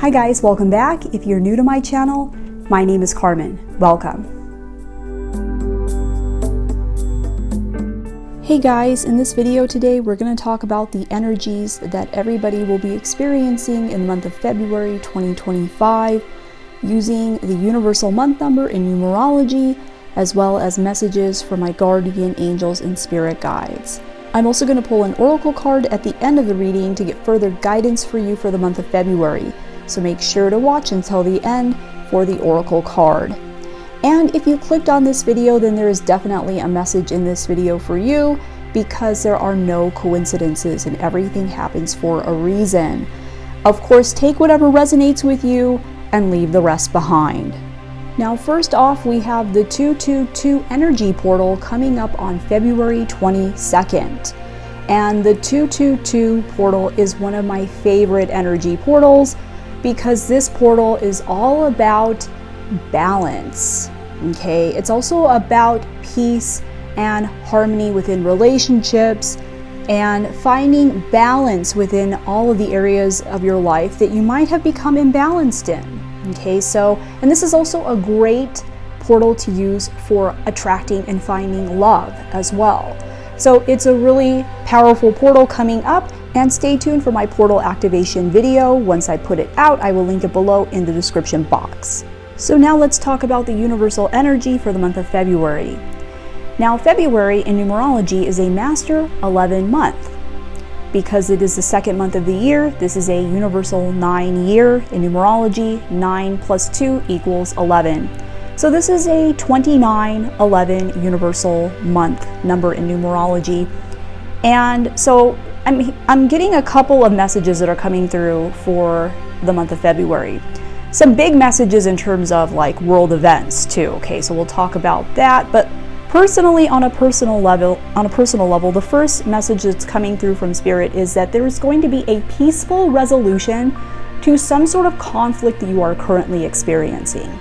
Hi guys, welcome back. If you're new to my channel, my name is Carmen. Welcome. Hey guys, in this video today, we're going to talk about the energies that everybody will be experiencing in the month of February 2025 using the universal month number in numerology, as well as messages from my guardian angels and spirit guides. I'm also going to pull an oracle card at the end of the reading to get further guidance for you for the month of February. So make sure to watch until the end for the oracle card. And if you clicked on this video, then there is definitely a message in this video for you, because there are no coincidences and everything happens for a reason. Of course, take whatever resonates with you and leave the rest behind. Now, first off, we have the 222 energy portal coming up on February 22nd. And the 222 portal is one of my favorite energy portals because this portal is all about balance. Okay, it's also about peace and harmony within relationships and finding balance within all of the areas of your life that you might have become imbalanced in. Okay, so, and this is also a great portal to use for attracting and finding love as well. So it's a really powerful portal coming up, and stay tuned for my portal activation video. Once I put it out, I will link it below in the description box. So now let's talk about the universal energy for the month of February. Now, February in numerology is a master 11 month. Because it is the second month of the year, this is a universal 9 year in numerology. 9 plus 2 equals 11. So this is a 2911 universal month number in numerology. And so I'm getting a couple of messages that are coming through for the month of February. Some big messages in terms of like world events too. Okay, so we'll talk about that. But personally, on a personal level, the first message that's coming through from Spirit is that there is going to be a peaceful resolution to some sort of conflict that you are currently experiencing.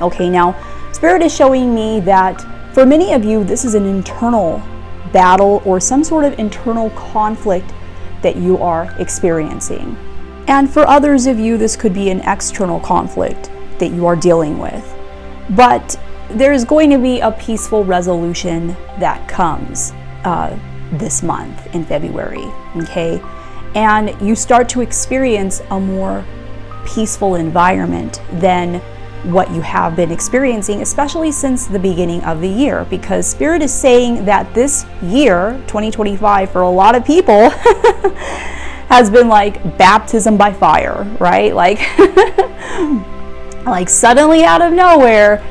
Okay, now Spirit is showing me that for many of you, this is an internal battle or some sort of internal conflict that you are experiencing. And for others of you, this could be an external conflict that you are dealing with. But there's going to be a peaceful resolution that comes this month in February, okay? And you start to experience a more peaceful environment than what you have been experiencing, especially since the beginning of the year, because Spirit is saying that this year, 2025, for a lot of people, has been like baptism by fire, right? Like, like suddenly out of nowhere,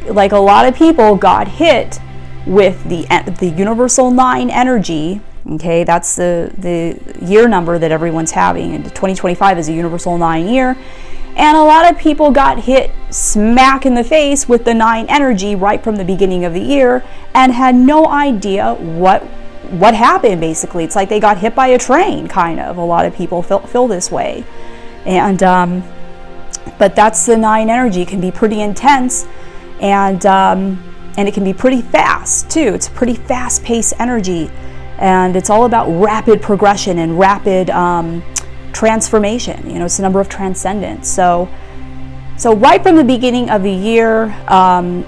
like a lot of people got hit with the universal 9 energy. Okay, that's the year number that everyone's having, and 2025 is a universal 9 year, and a lot of people got hit smack in the face with the 9 energy right from the beginning of the year and had no idea what happened. Basically, it's like they got hit by a train, kind of. A lot of people feel this way, and but that's the 9 energy. It can be pretty intense. And it can be pretty fast too. It's a pretty fast-paced energy, and it's all about rapid progression and rapid transformation. You know, it's a number of transcendence. So right from the beginning of the year, a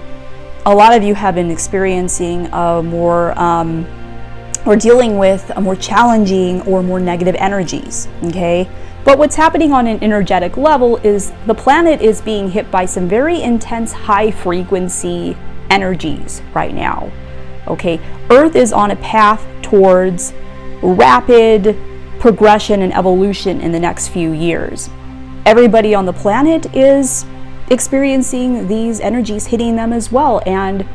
lot of you have been experiencing or dealing with a more challenging or more negative energies. Okay. But what's happening on an energetic level is the planet is being hit by some very intense high frequency energies right now. Okay, Earth is on a path towards rapid progression and evolution in the next few years. Everybody on the planet is experiencing these energies hitting them as well, and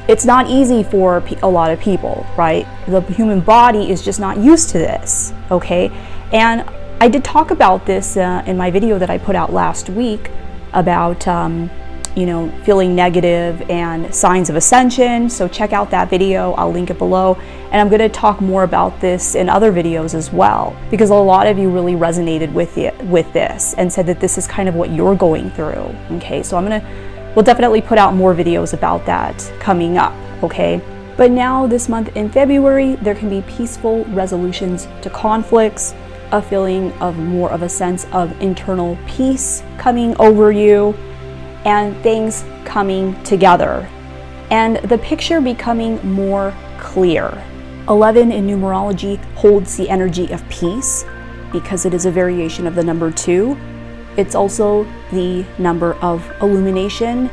it's not easy for a lot of people, right? The human body is just not used to this, okay? And I did talk about this in my video that I put out last week about, you know, feeling negative and signs of ascension. So check out that video. I'll link it below. And I'm going to talk more about this in other videos as well, because a lot of you really resonated with this and said that this is kind of what you're going through. Okay, so we'll definitely put out more videos about that coming up. Okay. But now this month in February, there can be peaceful resolutions to conflicts. a feeling of more of a sense of internal peace coming over you and things coming together and the picture becoming more clear. 11 in numerology holds the energy of peace because it is a variation of the number 2. It's also the number of illumination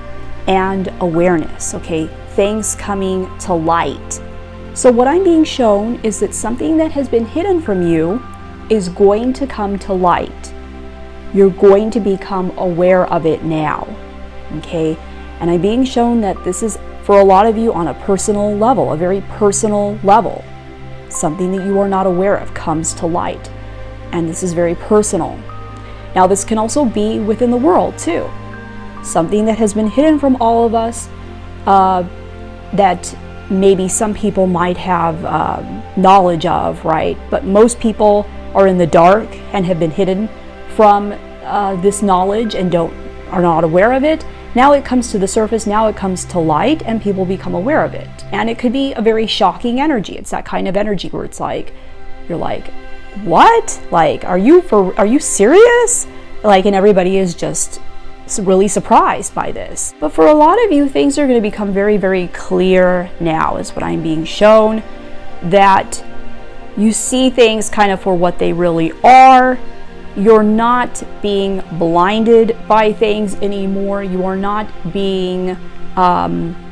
and awareness, okay? Things coming to light. So what I'm being shown is that something that has been hidden from you is going to come to light. You're going to become aware of it now, okay? And I'm being shown that this is for a lot of you on a personal level, a very personal level. Something that you are not aware of comes to light. And this is very personal. Now this can also be within the world too. Something that has been hidden from all of us that maybe some people might have knowledge of, right? But most people are in the dark and have been hidden from this knowledge and are not aware of it. Now it comes to the surface, now it comes to light, and people become aware of it. And it could be a very shocking energy. It's that kind of energy where it's like, you're like, what? Like, are you serious? Like, and everybody is just really surprised by this. But for a lot of you, things are going to become very, very clear now, is what I'm being shown, that you see things kind of for what they really are. You're not being blinded by things anymore. You are not being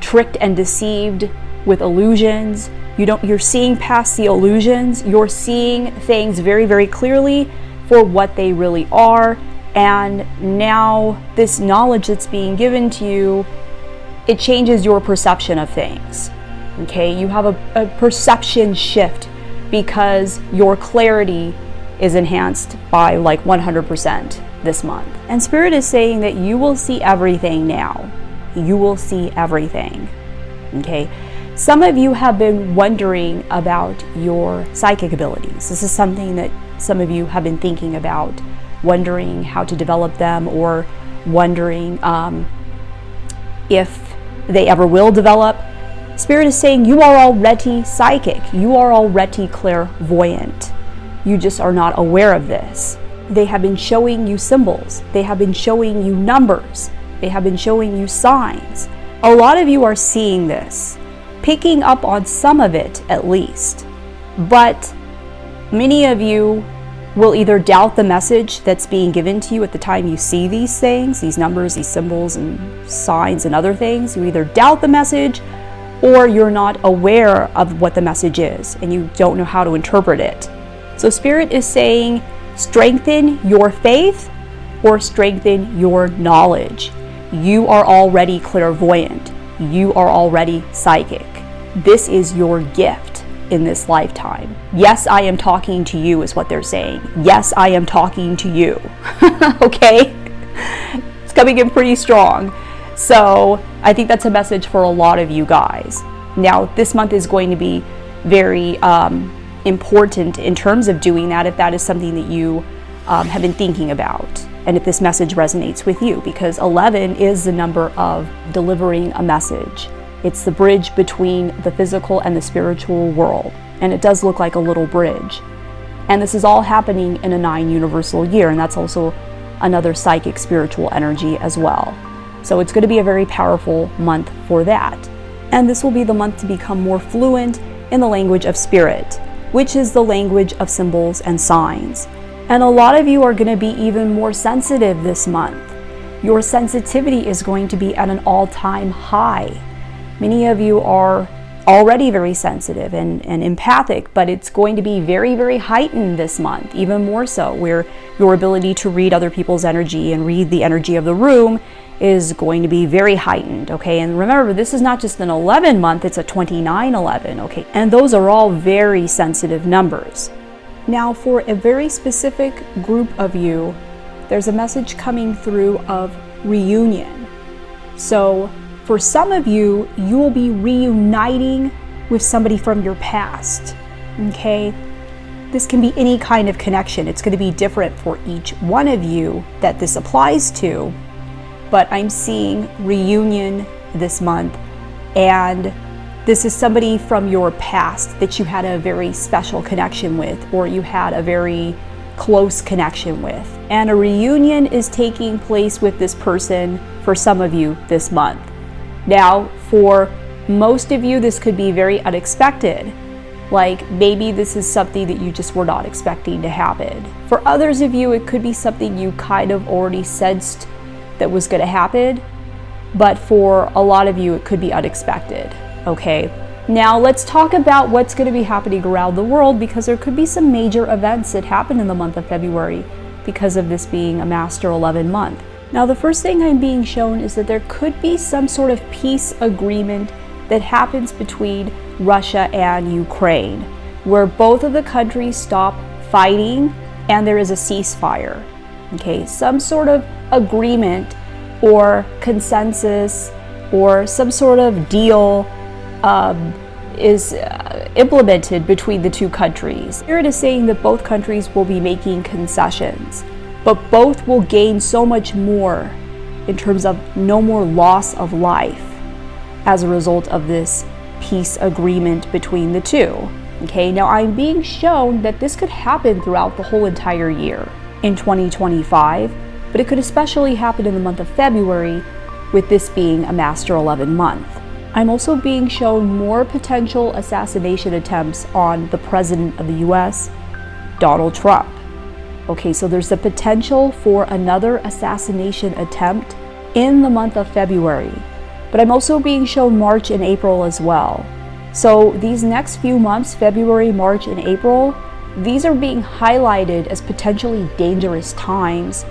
tricked and deceived with illusions. You're seeing past the illusions. You're seeing things very, very clearly for what they really are. And now this knowledge that's being given to you, it changes your perception of things. Okay, you have a perception shift because your clarity is enhanced by like 100% this month. And Spirit is saying that you will see everything now. You will see everything. Okay. Some of you have been wondering about your psychic abilities. This is something that some of you have been thinking about, wondering how to develop them, or wondering if they ever will develop. Spirit is saying you are already psychic. You are already clairvoyant. You just are not aware of this. They have been showing you symbols. They have been showing you numbers. They have been showing you signs. A lot of you are seeing this, picking up on some of it at least. But many of you will either doubt the message that's being given to you at the time you see these things, these numbers, these symbols and signs and other things. You either doubt the message or you're not aware of what the message is and you don't know how to interpret it. So Spirit is saying, strengthen your faith or strengthen your knowledge. You are already clairvoyant. You are already psychic. This is your gift in this lifetime. Yes, I am talking to you is what they're saying. Yes, I am talking to you. Okay? It's coming in pretty strong. So I think that's a message for a lot of you guys. Now, this month is going to be very important in terms of doing that, if that is something that you have been thinking about, and if this message resonates with you, because 11 is the number of delivering a message. It's the bridge between the physical and the spiritual world, and it does look like a little bridge. And this is all happening in a 9 universal year, and that's also another psychic spiritual energy as well. So it's going to be a very powerful month for that. And this will be the month to become more fluent in the language of spirit, which is the language of symbols and signs. And a lot of you are going to be even more sensitive this month. Your sensitivity is going to be at an all-time high. Many of you are already very sensitive and empathic, but it's going to be very, very heightened this month, even more so, where your ability to read other people's energy and read the energy of the room is going to be very heightened, okay? And remember, this is not just an 11 month, it's a 29/11, okay? And those are all very sensitive numbers. Now, for a very specific group of you, there's a message coming through of reunion. So for some of you, you will be reuniting with somebody from your past, okay? This can be any kind of connection. It's going to be different for each one of you that this applies to. But I'm seeing reunion this month, and this is somebody from your past that you had a very special connection with, or you had a very close connection with. And a reunion is taking place with this person for some of you this month. Now, for most of you, this could be very unexpected. Like maybe this is something that you just were not expecting to happen. For others of you, it could be something you kind of already sensed that was going to happen. But for a lot of you, it could be unexpected. Okay. Now let's talk about what's going to be happening around the world, because there could be some major events that happen in the month of February because of this being a Master 11 month. Now the first thing I'm being shown is that there could be some sort of peace agreement that happens between Russia and Ukraine, where both of the countries stop fighting and there is a ceasefire. Okay, some sort of agreement or consensus or some sort of deal is implemented between the two countries. Spirit is saying that both countries will be making concessions, but both will gain so much more in terms of no more loss of life as a result of this peace agreement between the two. Okay, now I'm being shown that this could happen throughout the whole entire year in 2025, but it could especially happen in the month of February, with this being a Master 11 month. I'm also being shown more potential assassination attempts on the President of the US, Donald Trump. Okay, so there's the potential for another assassination attempt in the month of February, but I'm also being shown March and April as well. So these next few months, February, March, and April, these are being highlighted as potentially dangerous times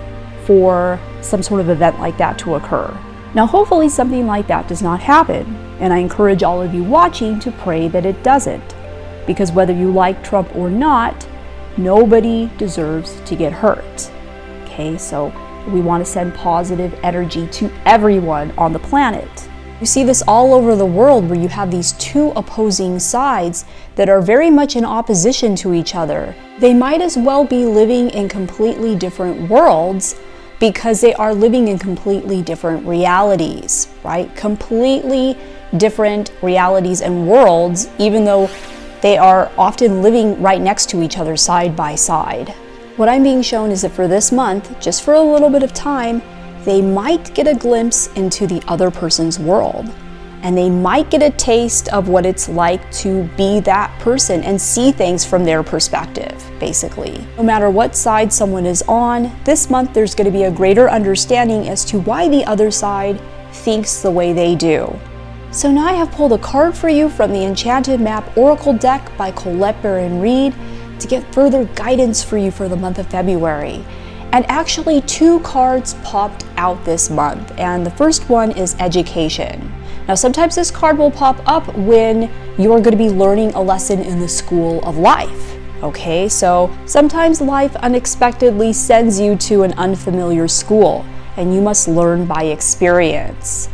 for some sort of event like that to occur. Now, hopefully something like that does not happen, and I encourage all of you watching to pray that it doesn't, because whether you like Trump or not, nobody deserves to get hurt. Okay, so we want to send positive energy to everyone on the planet. You see this all over the world, where you have these two opposing sides that are very much in opposition to each other. They might as well be living in completely different worlds, because they are living in completely different realities, right? Completely different realities and worlds, even though they are often living right next to each other side by side. What I'm being shown is that for this month, just for a little bit of time, they might get a glimpse into the other person's world, and they might get a taste of what it's like to be that person and see things from their perspective, basically. No matter what side someone is on, this month there's going to be a greater understanding as to why the other side thinks the way they do. So now I have pulled a card for you from the Enchanted Map Oracle deck by Colette Baron Reed to get further guidance for you for the month of February. And actually, two cards popped out this month, and the first one is education. Now, sometimes this card will pop up when you're going to be learning a lesson in the school of life. Okay, so sometimes life unexpectedly sends you to an unfamiliar school, and you must learn by experience.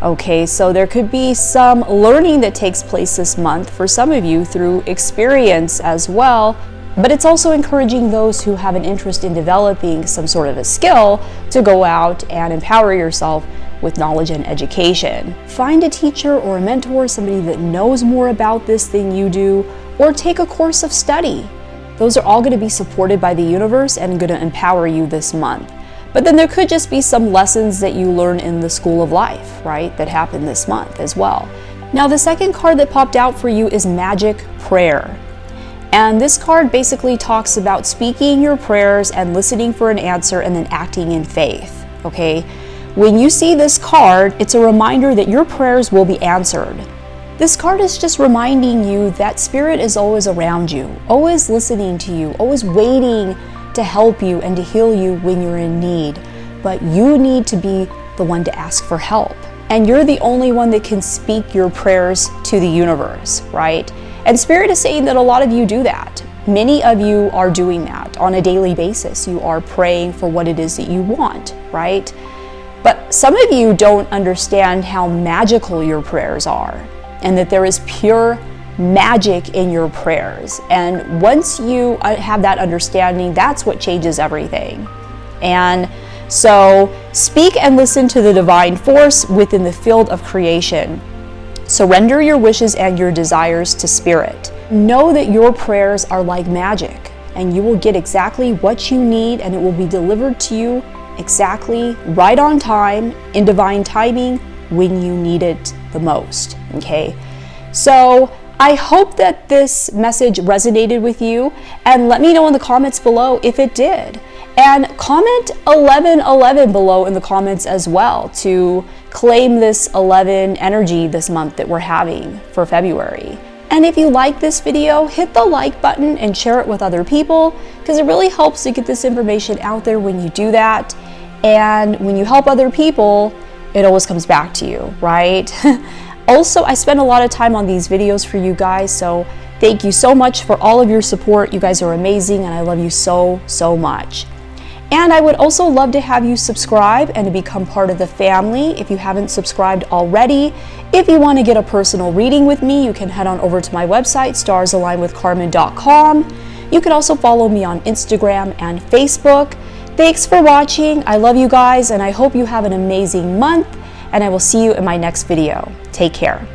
Okay, so there could be some learning that takes place this month for some of you through experience as well. But it's also encouraging those who have an interest in developing some sort of a skill to go out and empower yourself with knowledge and education. Find a teacher or a mentor, somebody that knows more about this than you do, or take a course of study. Those are all going to be supported by the universe and going to empower you this month. But then there could just be some lessons that you learn in the school of life, right, that happen this month as well. Now, the second card that popped out for you is Magic Prayer. And this card basically talks about speaking your prayers and listening for an answer and then acting in faith, okay? When you see this card, it's a reminder that your prayers will be answered. This card is just reminding you that Spirit is always around you, always listening to you, always waiting to help you and to heal you when you're in need. But you need to be the one to ask for help. And you're the only one that can speak your prayers to the universe, right? And Spirit is saying that a lot of you do that. Many of you are doing that on a daily basis. You are praying for what it is that you want, right? But some of you don't understand how magical your prayers are, and that there is pure magic in your prayers. And once you have that understanding, that's what changes everything. And so speak and listen to the divine force within the field of creation. Surrender your wishes and your desires to Spirit. Know that your prayers are like magic. and you will get exactly what you need, and it will be delivered to you exactly right on time in divine timing when you need it the most. Okay, so I hope that this message resonated with you, and let me know in the comments below if it did. And comment 1111 below in the comments as well to claim this 11 energy this month that we're having for February. And if you like this video, hit the like button and share it with other people, because it really helps to get this information out there when you do that. And when you help other people, it always comes back to you, right? Also, I spend a lot of time on these videos for you guys, so thank you so much for all of your support. You guys are amazing, and I love you so, so much. And I would also love to have you subscribe and to become part of the family if you haven't subscribed already. If you want to get a personal reading with me, you can head on over to my website, starsalignwithcarmen.com. You can also follow me on Instagram and Facebook. Thanks for watching. I love you guys, and I hope you have an amazing month, and I will see you in my next video. Take care.